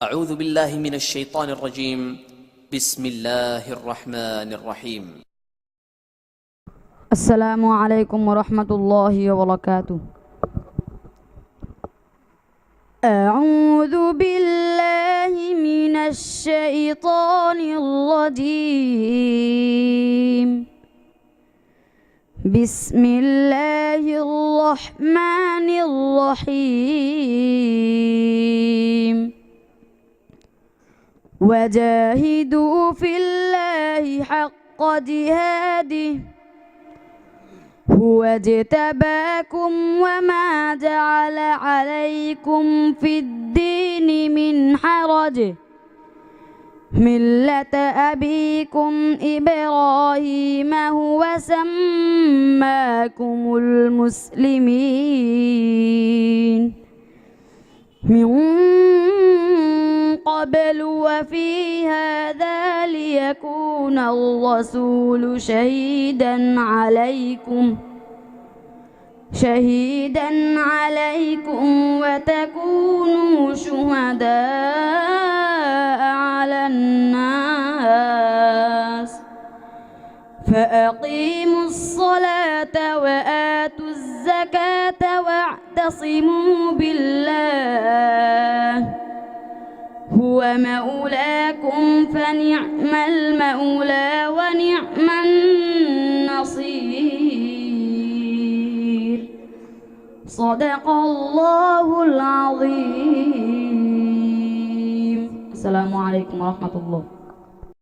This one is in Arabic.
أعوذ بالله من الشيطان الرجيم. بسم الله الرحمن الرحيم. السلام عليكم ورحمة الله وبركاته. أعوذ بالله من الشيطان الرجيم. بسم الله الرحمن الرحيم. وجاهدوا في الله حق جهاده هو اجتباكم وما جعل عليكم في الدين من حرج ملة أبيكم إبراهيم هو سماكم المسلمين من قبل وفي هذا ليكون الرسول شهيدا عليكم وتكونوا شهداء على الناس فأقيموا الصلاة وآتوا الزكاة واعتصموا بالله هو مولاكم فنعم المولى ونعم النصير. صدق الله العظيم. السلام عليكم ورحمة الله.